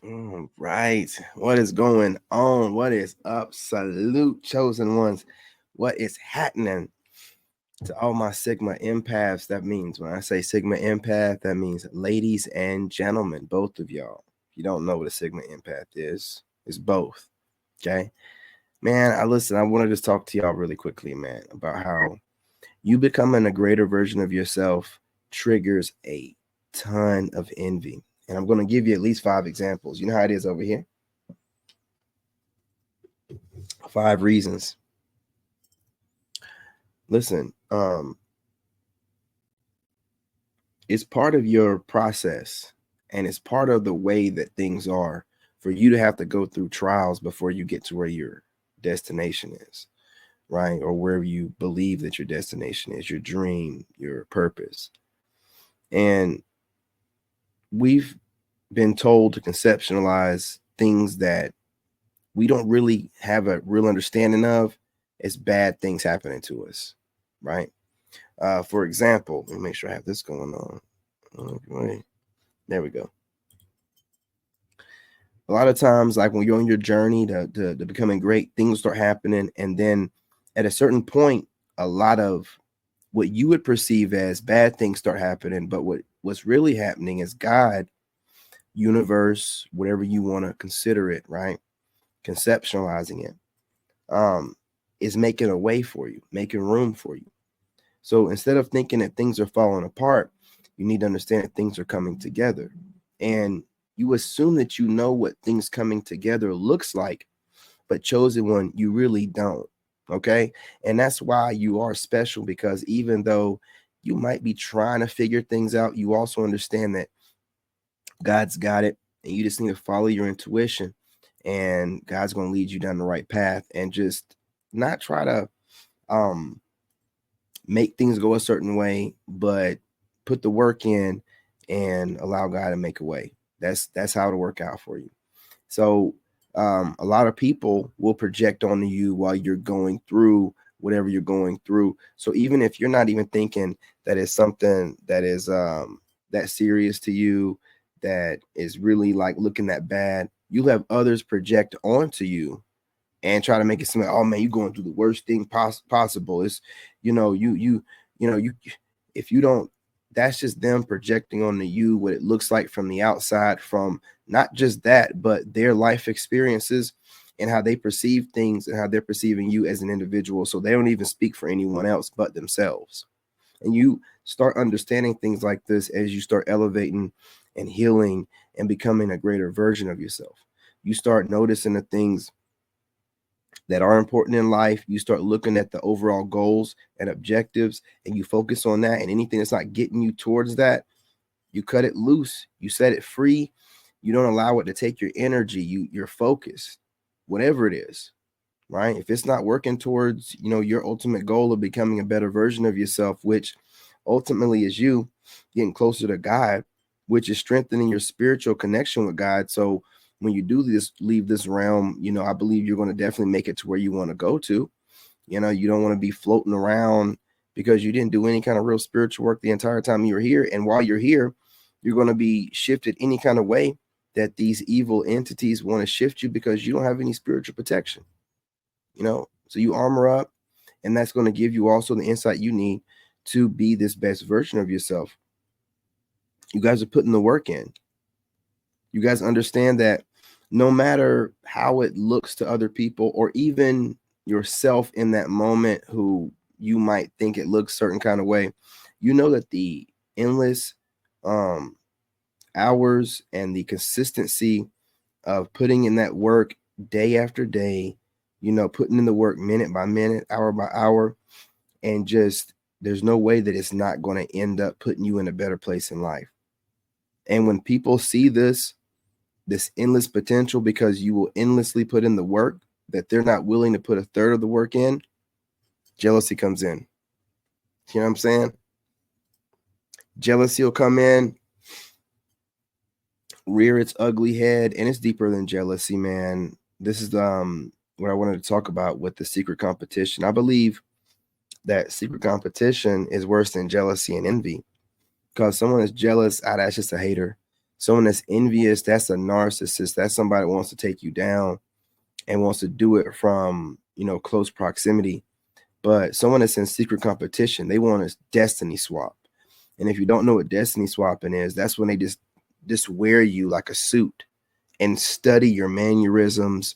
All right. What is going on? What is up, salute chosen ones? What is happening to all my Sigma empaths? That means when I say Sigma empath, that means ladies and gentlemen, both of y'all. If you don't know what a Sigma empath is, it's both. Okay. Man, I want to just talk to y'all really quickly, man, about how you becoming a greater version of yourself triggers a ton of envy. And I'm going to give you at least 5 examples. You know how it is over here? 5 reasons. Listen, it's part of your process, and it's part of the way that things are for you to have to go through trials before you get to where your destination is, right? Or wherever you believe that your destination is, your dream, your purpose. And we've been told to conceptualize things that we don't really have a real understanding of as bad things happening to us, right? For example, let me make sure I have this going on. Okay. There we go. A lot of times, like when you're on your journey to becoming great, things start happening. And then at a certain point, a lot of what you would perceive as bad things start happening. But what's really happening is God, universe, whatever you want to consider it, right? Conceptualizing it, is making a way for you, making room for you. So instead of thinking that things are falling apart, you need to understand that things are coming together. And you assume that you know what things coming together looks like, but chosen one, you really don't. Okay. And that's why you are special, because even though you might be trying to figure things out, you also understand that God's got it. And you just need to follow your intuition, and God's going to lead you down the right path, and just not try to make things go a certain way, but put the work in and allow God to make a way. That's how it'll work out for you. So a lot of people will project onto you while you're going through whatever you're going through. So even if you're not even thinking that it's something that is that serious to you, that is really like looking that bad, you'll have others project onto you and try to make it seem like, oh man, you're going through the worst thing possible. It's, you if you don't, that's just them projecting onto you what it looks like from the outside, from not just that, but their life experiences and how they perceive things and how they're perceiving you as an individual. So they don't even speak for anyone else but themselves. And you start understanding things like this as you start elevating and healing and becoming a greater version of yourself. You start noticing the things that are important in life. You start looking at the overall goals and objectives, and you focus on that. And anything that's not getting you towards that, you cut it loose, you set it free. You don't allow it to take your energy, your focus, whatever it is, right? If it's not working towards, your ultimate goal of becoming a better version of yourself, which ultimately is you getting closer to God, which is strengthening your spiritual connection with God. So when you do this, leave this realm, I believe you're going to definitely make it to where you want to go to. You don't want to be floating around because you didn't do any kind of real spiritual work the entire time you were here. And while you're here, you're going to be shifted any kind of way that these evil entities want to shift you, because you don't have any spiritual protection. So you armor up, and that's going to give you also the insight you need to be this best version of yourself. You guys are putting the work in. You guys understand that no matter how it looks to other people, or even yourself in that moment, who you might think it looks certain kind of way, you know that the endless hours and the consistency of putting in that work day after day, putting in the work minute by minute, hour by hour, and just there's no way that it's not going to end up putting you in a better place in life. And when people see this endless potential, because you will endlessly put in the work that they're not willing to put a third of the work in, jealousy comes in. You know what I'm saying? Jealousy will come in, rear its ugly head, and it's deeper than jealousy, man. This is what I wanted to talk about with the secret competition. I believe that secret competition is worse than jealousy and envy, because someone is jealous, that's just a hater. Someone that's envious, that's a narcissist. That's somebody that wants to take you down and wants to do it from, close proximity. But someone that's in secret competition, they want a destiny swap. And if you don't know what destiny swapping is, that's when they just wear you like a suit and study your mannerisms,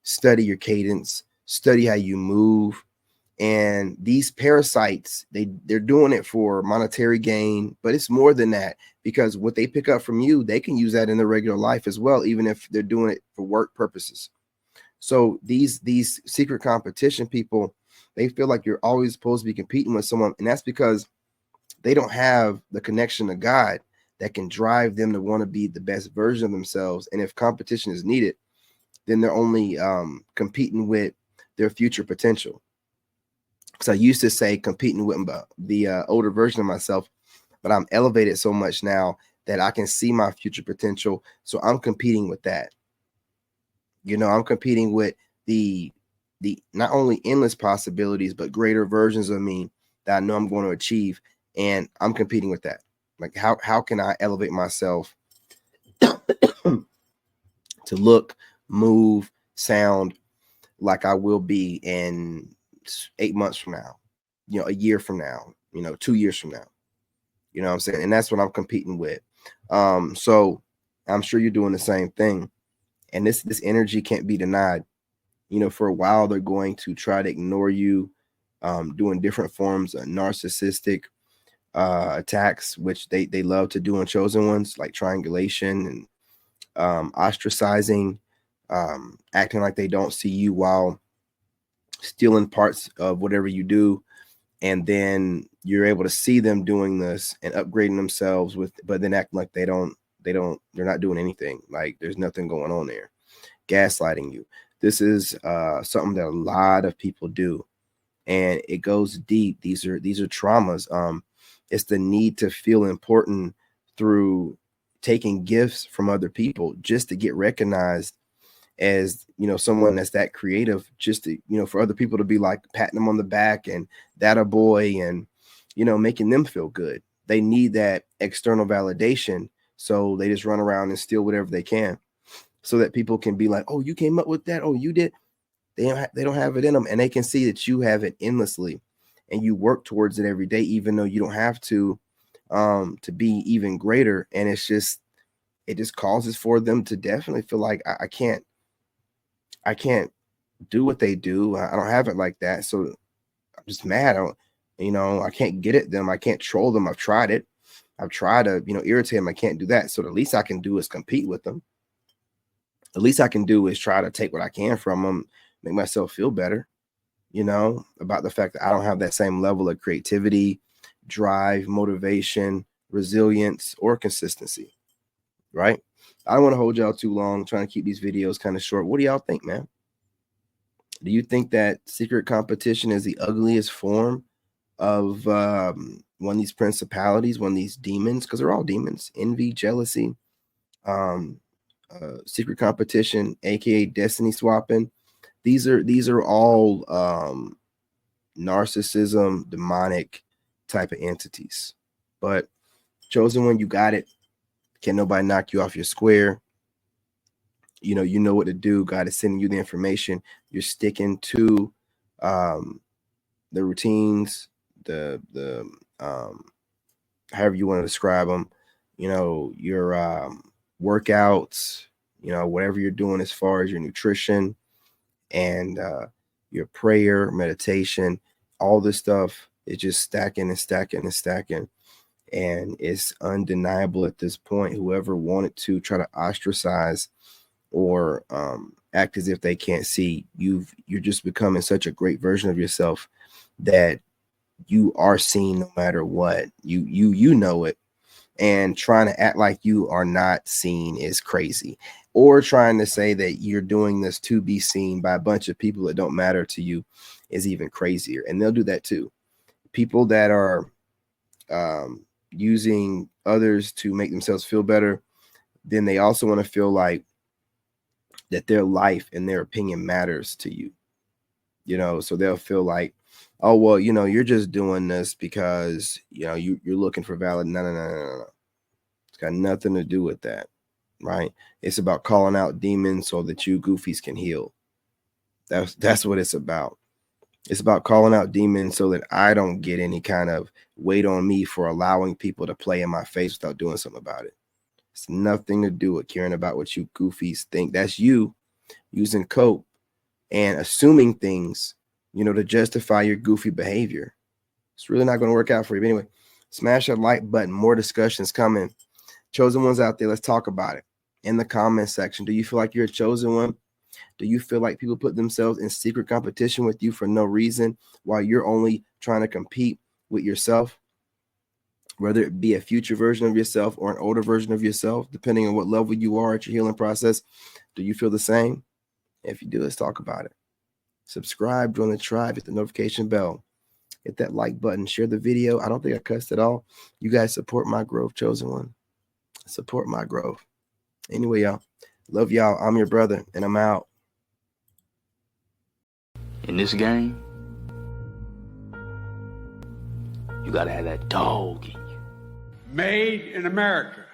study your cadence, study how you move. And these parasites, they're doing it for monetary gain, but it's more than that, because what they pick up from you, they can use that in their regular life as well, even if they're doing it for work purposes. So these secret competition people, they feel like you're always supposed to be competing with someone, and that's because they don't have the connection to God that can drive them to want to be the best version of themselves. And if competition is needed, then they're only competing with their future potential. Because I used to say competing with the older version of myself, but I'm elevated so much now that I can see my future potential. So I'm competing with that. I'm competing with the not only endless possibilities, but greater versions of me that I know I'm going to achieve. And I'm competing with that. Like, how can I elevate myself to look, move, sound like I will be in 8 months from now, a year from now, 2 years from now. You know what I'm saying? And that's what I'm competing with. So I'm sure you're doing the same thing. And this energy can't be denied. For a while, they're going to try to ignore you, doing different forms of narcissistic attacks, which they love to do on chosen ones, like triangulation and ostracizing, acting like they don't see you while stealing parts of whatever you do. And then you're able to see them doing this and upgrading themselves but then acting like they're not doing anything. Like there's nothing going on there. Gaslighting you. This is something that a lot of people do, and it goes deep. These are traumas. It's the need to feel important through taking gifts from other people just to get recognized as someone that's that creative, just to for other people to be like patting them on the back and that a boy, and making them feel good. They need that external validation, so they just run around and steal whatever they can, so that people can be like, oh, you came up with that, oh, you did. They don't have it in them, and they can see that you have it endlessly, and you work towards it every day, even though you don't have to be even greater. And it just causes for them to definitely feel like I can't do what they do. I don't have it like that. So I'm just mad. I can't get at them. I can't troll them. I've tried it. I've tried to, irritate them. I can't do that. So the least I can do is compete with them. The least I can do is try to take what I can from them, make myself feel better, about the fact that I don't have that same level of creativity, drive, motivation, resilience, or consistency. Right? I don't want to hold y'all too long. I'm trying to keep these videos kind of short. What do y'all think, man? Do you think that secret competition is the ugliest form of one of these principalities, one of these demons? Because they're all demons: envy, jealousy, um, secret competition, aka destiny swapping. These are all narcissism, demonic type of entities. But chosen one, you got it. Can't nobody knock you off your square. You know what to do. God is sending you the information. You're sticking to the routines, the however you want to describe them. Your workouts. Whatever you're doing as far as your nutrition and your prayer, meditation, all this stuff is just stacking and stacking and stacking. And it's undeniable at this point. Whoever wanted to try to ostracize or act as if they can't see, you're just becoming such a great version of yourself that you are seen no matter what. You know it. And trying to act like you are not seen is crazy. Or trying to say that you're doing this to be seen by a bunch of people that don't matter to you is even crazier. And they'll do that too. People that are using others to make themselves feel better, then they also want to feel like that their life and their opinion matters to you. So they'll feel like, oh, well, you're just doing this because, you're looking for valid. No. got nothing to do with that, right? It's about calling out demons so that you goofies can heal. That's what it's about. It's about calling out demons so that I don't get any kind of weight on me for allowing people to play in my face without doing something about it. It's nothing to do with caring about what you goofies think. That's you using cope and assuming things, to justify your goofy behavior. It's really not going to work out for you. But anyway, smash that like button. More discussions coming. Chosen ones out there. Let's talk about it in the comment section. Do you feel like you're a chosen one? Do you feel like people put themselves in secret competition with you for no reason while you're only trying to compete with yourself? Whether it be a future version of yourself or an older version of yourself, depending on what level you are at your healing process. Do you feel the same? If you do, let's talk about it. Subscribe, join the tribe, hit the notification bell, hit that like button, share the video. I don't think I cussed at all. You guys support my growth, chosen one. Support my growth. Anyway, y'all, love y'all. I'm your brother, and I'm out. In this game, you gotta have that dog in you. Made in America.